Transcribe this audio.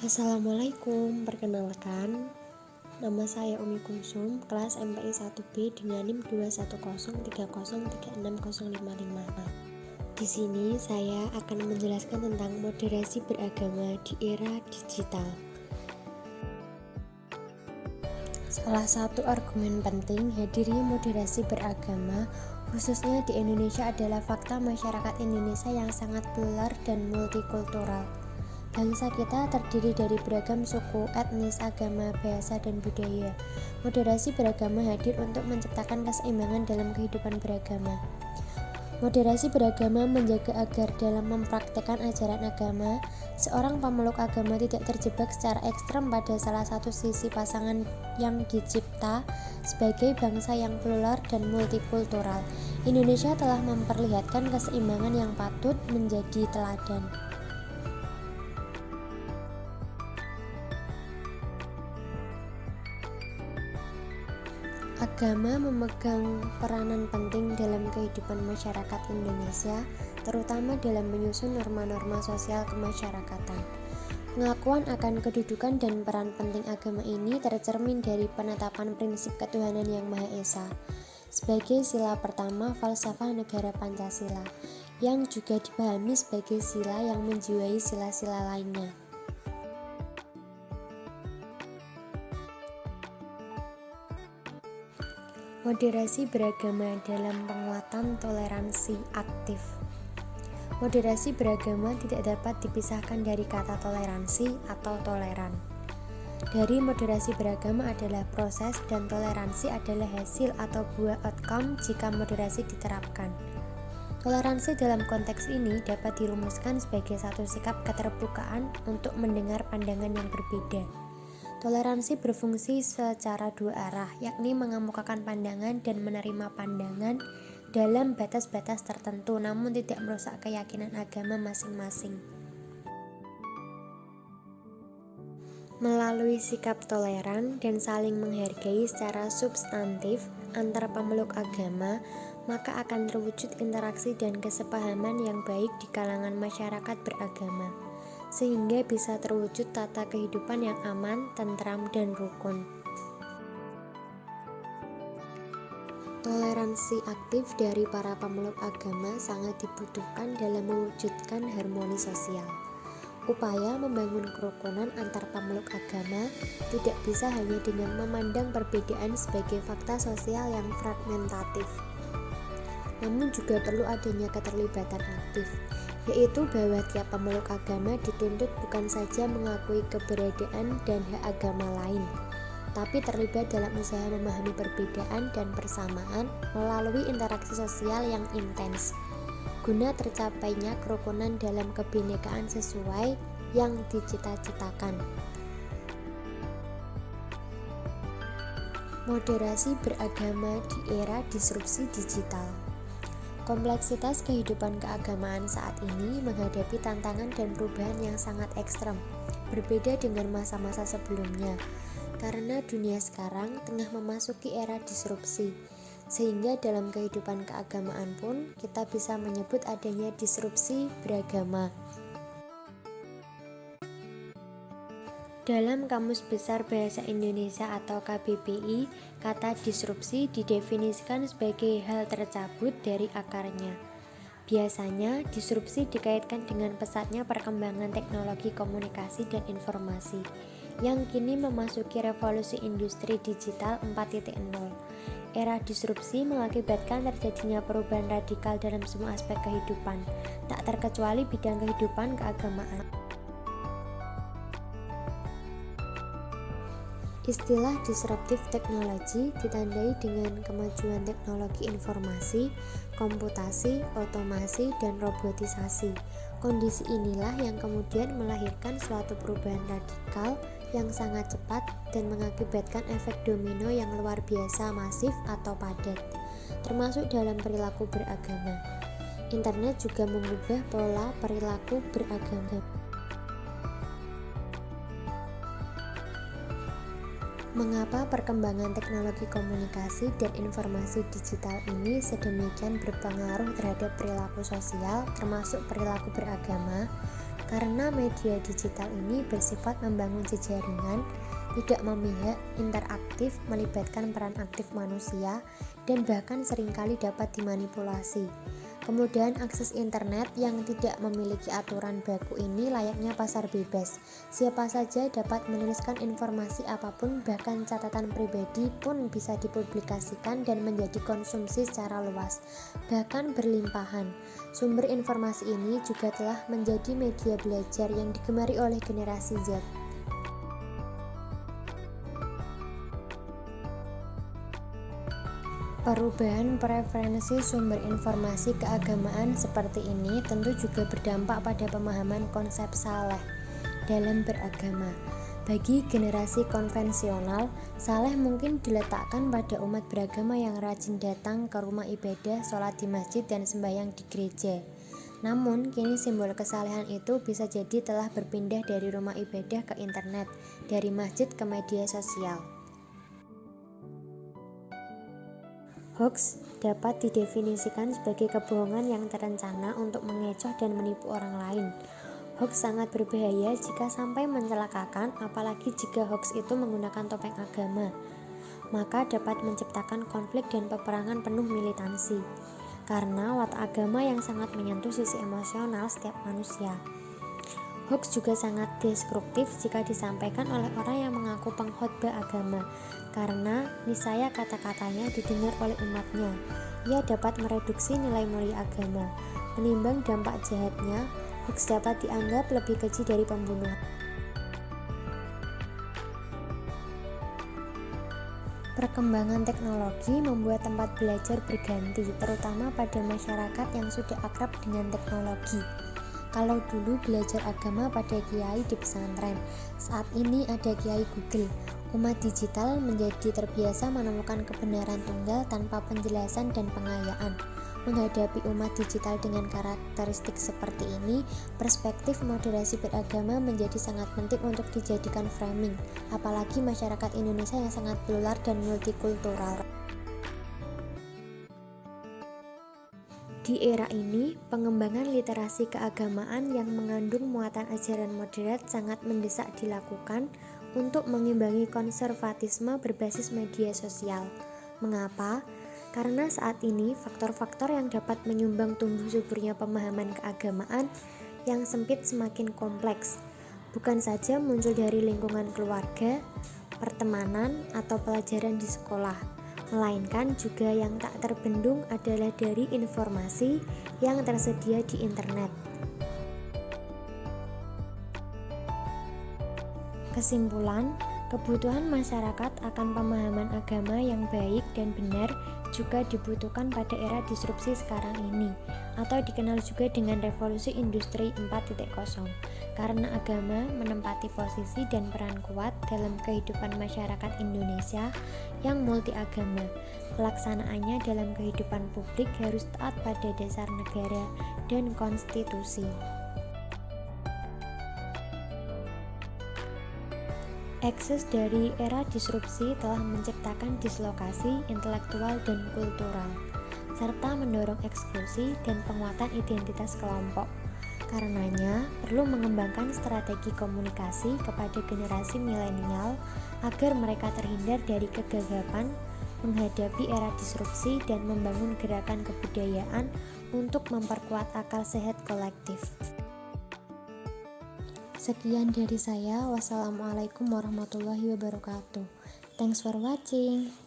Assalamualaikum, perkenalkan, nama saya Umi Kulsum, kelas MPI 1B dengan NIM 21030360055. Di sini saya akan menjelaskan tentang moderasi beragama di era digital. Salah satu argumen penting hadirnya moderasi beragama khususnya di Indonesia adalah fakta masyarakat Indonesia yang sangat plural dan multikultural. Bangsa kita terdiri dari beragam suku, etnis, agama, bahasa, dan budaya. Moderasi beragama hadir untuk menciptakan keseimbangan dalam kehidupan beragama. Moderasi beragama menjaga agar dalam mempraktekkan ajaran agama, seorang pemeluk agama tidak terjebak secara ekstrem pada salah satu sisi pasangan yang dicipta sebagai bangsa yang plural dan multikultural. Indonesia telah memperlihatkan keseimbangan yang patut menjadi teladan. Agama memegang peranan penting dalam kehidupan masyarakat Indonesia, terutama dalam menyusun norma-norma sosial kemasyarakatan. Pengakuan akan kedudukan dan peran penting agama ini tercermin dari penetapan prinsip ketuhanan yang Maha Esa sebagai sila pertama falsafah negara Pancasila, yang juga dipahami sebagai sila yang menjiwai sila-sila lainnya. Moderasi beragama dalam penguatan toleransi aktif. Moderasi beragama tidak dapat dipisahkan dari kata toleransi atau toleran. Dari moderasi beragama adalah proses dan toleransi adalah hasil atau buah outcome jika moderasi diterapkan. Toleransi dalam konteks ini dapat dirumuskan sebagai satu sikap keterbukaan untuk mendengar pandangan yang berbeda. Toleransi berfungsi secara dua arah, yakni mengemukakan pandangan dan menerima pandangan dalam batas-batas tertentu, namun tidak merusak keyakinan agama masing-masing. Melalui sikap toleran dan saling menghargai secara substantif antar pemeluk agama, maka akan terwujud interaksi dan kesepahaman yang baik di kalangan masyarakat beragama, sehingga bisa terwujud tata kehidupan yang aman, tentram, dan rukun. Toleransi aktif dari para pemeluk agama sangat dibutuhkan dalam mewujudkan harmoni sosial. Upaya membangun kerukunan antar pemeluk agama tidak bisa hanya dengan memandang perbedaan sebagai fakta sosial yang fragmentatif, namun juga perlu adanya keterlibatan aktif, yaitu bahwa tiap pemeluk agama dituntut bukan saja mengakui keberadaan dan hak agama lain, tapi terlibat dalam usaha memahami perbedaan dan persamaan melalui interaksi sosial yang intens, guna tercapainya kerukunan dalam kebinekaan sesuai yang dicita-citakan. Moderasi beragama di era disrupsi digital. Kompleksitas kehidupan keagamaan saat ini menghadapi tantangan dan perubahan yang sangat ekstrem, berbeda dengan masa-masa sebelumnya, karena dunia sekarang tengah memasuki era disrupsi, sehingga dalam kehidupan keagamaan pun kita bisa menyebut adanya disrupsi beragama. Dalam Kamus Besar Bahasa Indonesia atau KBBI, kata disrupsi didefinisikan sebagai hal tercabut dari akarnya. Biasanya, disrupsi dikaitkan dengan pesatnya perkembangan teknologi komunikasi dan informasi, yang kini memasuki revolusi industri digital 4.0. Era disrupsi mengakibatkan terjadinya perubahan radikal dalam semua aspek kehidupan, tak terkecuali bidang kehidupan keagamaan. Istilah disruptive technology ditandai dengan kemajuan teknologi informasi, komputasi, otomasi, dan robotisasi. Kondisi inilah yang kemudian melahirkan suatu perubahan radikal yang sangat cepat dan mengakibatkan efek domino yang luar biasa masif atau padat, termasuk dalam perilaku beragama. Internet juga mengubah pola perilaku beragama. Mengapa perkembangan teknologi komunikasi dan informasi digital ini sedemikian berpengaruh terhadap perilaku sosial, termasuk perilaku beragama? Karena media digital ini bersifat membangun jejaringan, tidak memihak, interaktif, melibatkan peran aktif manusia, dan bahkan seringkali dapat dimanipulasi. Kemudian akses internet yang tidak memiliki aturan baku ini layaknya pasar bebas. Siapa saja dapat menuliskan informasi apapun, bahkan catatan pribadi pun bisa dipublikasikan dan menjadi konsumsi secara luas, bahkan berlimpahan. Sumber informasi ini juga telah menjadi media belajar yang digemari oleh generasi Z. Perubahan preferensi sumber informasi keagamaan seperti ini tentu juga berdampak pada pemahaman konsep saleh dalam beragama. Bagi generasi konvensional, saleh mungkin diletakkan pada umat beragama yang rajin datang ke rumah ibadah, sholat di masjid, dan sembahyang di gereja. Namun, kini simbol kesalehan itu bisa jadi telah berpindah dari rumah ibadah ke internet, dari masjid ke media sosial. Hoax dapat didefinisikan sebagai kebohongan yang terencana untuk mengecoh dan menipu orang lain. Hoax sangat berbahaya jika sampai mencelakakan, apalagi jika hoax itu menggunakan topeng agama. Maka dapat menciptakan konflik dan peperangan penuh militansi. Karena watak agama yang sangat menyentuh sisi emosional setiap manusia. Hoax juga sangat destruktif jika disampaikan oleh orang yang mengaku pengkhotbah agama, karena niscaya kata-katanya didengar oleh umatnya. Ia dapat mereduksi nilai mulia agama. Menimbang dampak jahatnya, hoax dapat dianggap lebih keji dari pembunuhan. Perkembangan teknologi membuat tempat belajar berganti, terutama pada masyarakat yang sudah akrab dengan teknologi. Kalau dulu belajar agama pada kiai di pesantren, saat ini ada kiai Google. Umat digital menjadi terbiasa menemukan kebenaran tunggal tanpa penjelasan dan pengayaan. Menghadapi umat digital dengan karakteristik seperti ini, perspektif moderasi beragama menjadi sangat penting untuk dijadikan framing, apalagi masyarakat Indonesia yang sangat plural dan multikultural. Di era ini, pengembangan literasi keagamaan yang mengandung muatan ajaran moderat sangat mendesak dilakukan untuk mengimbangi konservatisme berbasis media sosial. Mengapa? Karena saat ini faktor-faktor yang dapat menyumbang tumbuh suburnya pemahaman keagamaan yang sempit semakin kompleks. Bukan saja muncul dari lingkungan keluarga, pertemanan, atau pelajaran di sekolah, melainkan juga yang tak terbendung adalah dari informasi yang tersedia di internet. Kesimpulan, kebutuhan masyarakat akan pemahaman agama yang baik dan benar juga dibutuhkan pada era disrupsi sekarang ini, atau dikenal juga dengan revolusi industri 4.0, karena agama menempati posisi dan peran kuat dalam kehidupan masyarakat Indonesia yang multi agama. Pelaksanaannya dalam kehidupan publik harus taat pada dasar negara dan konstitusi. Ekses dari era disrupsi telah menciptakan dislokasi intelektual dan kultural, serta mendorong eksklusi dan penguatan identitas kelompok. Karenanya, perlu mengembangkan strategi komunikasi kepada generasi milenial agar mereka terhindar dari kegagapan menghadapi era disrupsi dan membangun gerakan kebudayaan untuk memperkuat akal sehat kolektif. Sekian dari saya. Wassalamualaikum warahmatullahi wabarakatuh. Thanks for watching.